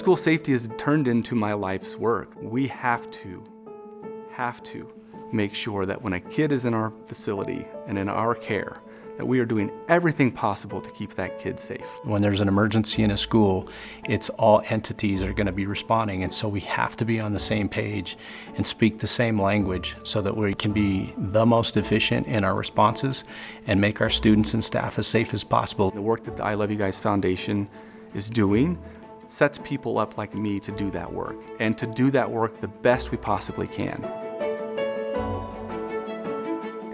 School safety has turned into my life's work. We have to make sure that when a kid is in our facility and in our care, that we are doing everything possible to keep that kid safe. When there's an emergency in a school, it's all entities are going to be responding, and so we have to be on the same page and speak the same language so that we can be the most efficient in our responses and make our students and staff as safe as possible. The work that the I Love You Guys Foundation is doing sets people up like me to do that work, and to do that work the best we possibly can.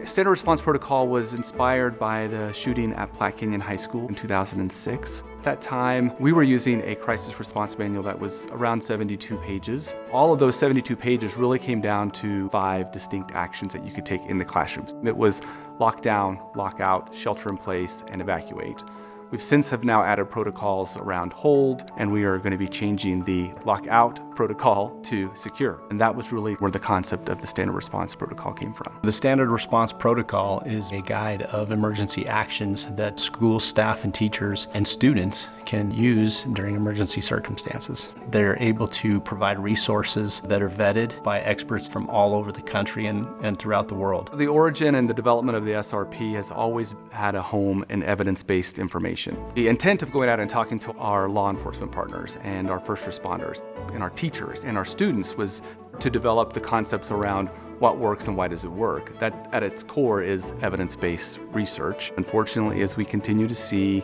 Standard Response Protocol was inspired by the shooting at Platte Canyon High School in 2006. At that time, we were using a crisis response manual that was around 72 pages. All of those 72 pages really came down to 5 distinct actions that you could take in the classrooms. It was lock down, lock out, shelter in place, and evacuate. We've since have now added protocols around hold, and we are going to be changing the lockout protocol to secure. And that was really where the concept of the Standard Response Protocol came from. The Standard Response Protocol is a guide of emergency actions that school staff and teachers and students can use during emergency circumstances. They're able to provide resources that are vetted by experts from all over the country and throughout the world. The origin and the development of the SRP has always had a home in evidence-based information. The intent of going out and talking to our law enforcement partners and our first responders and our teachers and our students was to develop the concepts around what works and why does it work. That at its core is evidence-based research. Unfortunately, as we continue to see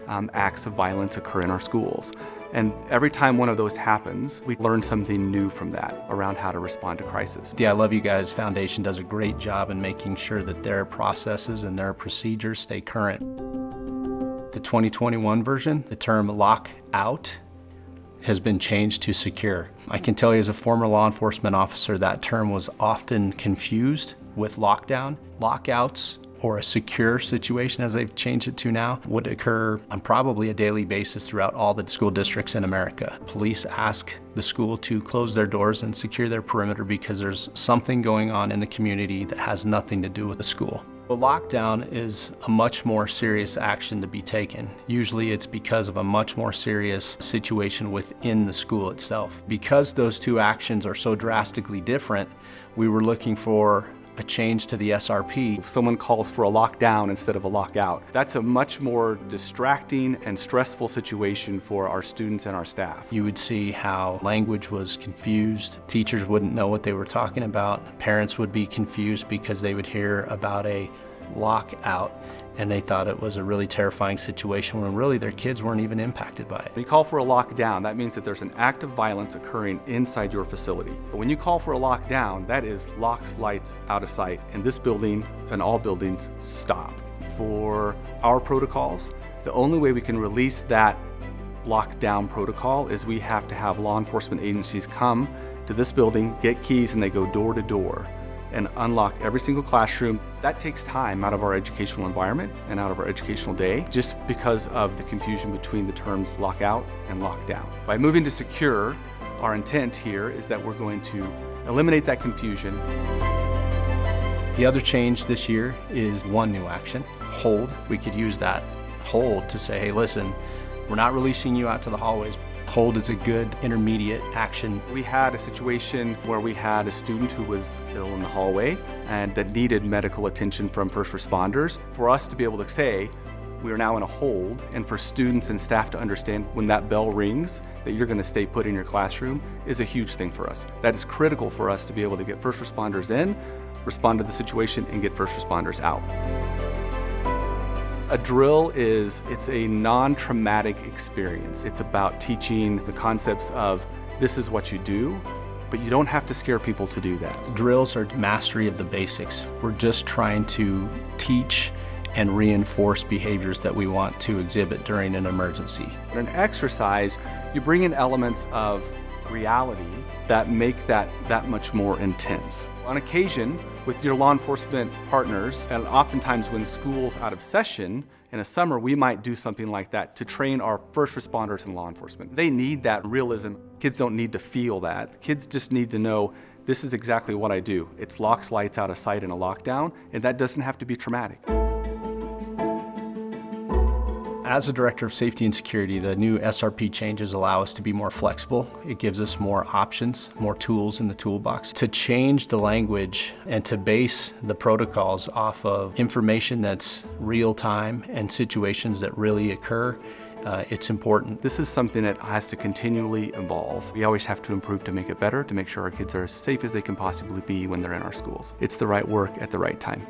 acts of violence occur in our schools, and every time one of those happens, we learn something new from that around how to respond to crisis. The I Love You Guys Foundation does a great job in making sure that their processes and their procedures stay current. The 2021 version, the term lockout has been changed to secure. I can tell you as a former law enforcement officer, that term was often confused with lockdown. Lockouts, or a secure situation as they've changed it to now, would occur on probably a daily basis throughout all the school districts in America. Police ask the school to close their doors and secure their perimeter because there's something going on in the community that has nothing to do with the school. A lockdown is a much more serious action to be taken. Usually it's because of a much more serious situation within the school itself. Because those two actions are so drastically different, we were looking for a change to the SRP. If someone calls for a lockdown instead of a lockout, that's a much more distracting and stressful situation for our students and our staff. You would see how language was confused. Teachers wouldn't know what they were talking about. Parents would be confused because they would hear about a lockout and they thought it was a really terrifying situation when really their kids weren't even impacted by it. When you call for a lockdown, that means that there's an act of violence occurring inside your facility. But when you call for a lockdown, that is locks, lights, out of sight, and this building and all buildings stop. For our protocols, the only way we can release that lockdown protocol is we have to have law enforcement agencies come to this building, get keys, and they go door to door and unlock every single classroom. That takes time out of our educational environment and out of our educational day just because of the confusion between the terms lockout and lockdown. By moving to secure, our intent here is that we're going to eliminate that confusion. The other change this year is one new action, hold. We could use that hold to say, hey, listen, we're not releasing you out to the hallways. Hold is a good intermediate action. We had a situation where we had a student who was ill in the hallway and that needed medical attention from first responders. For us to be able to say, we are now in a hold, and for students and staff to understand when that bell rings that you're going to stay put in your classroom is a huge thing for us. That is critical for us to be able to get first responders in, respond to the situation, and get first responders out. A drill it's a non-traumatic experience. It's about teaching the concepts of this is what you do, but you don't have to scare people to do that. Drills are mastery of the basics. We're just trying to teach and reinforce behaviors that we want to exhibit during an emergency. In an exercise, you bring in elements of reality that make that much more intense. On occasion, with your law enforcement partners, and oftentimes when school's out of session in a summer, we might do something like that to train our first responders and law enforcement. They need that realism. Kids don't need to feel that. Kids just need to know this is exactly what I do. It's locks, lights, out of sight in a lockdown, and that doesn't have to be traumatic. As a Director of Safety and Security, the new SRP changes allow us to be more flexible. It gives us more options, more tools in the toolbox to change the language and to base the protocols off of information that's real time and situations that really occur. It's important. This is something that has to continually evolve. We always have to improve to make it better, to make sure our kids are as safe as they can possibly be when they're in our schools. It's the right work at the right time.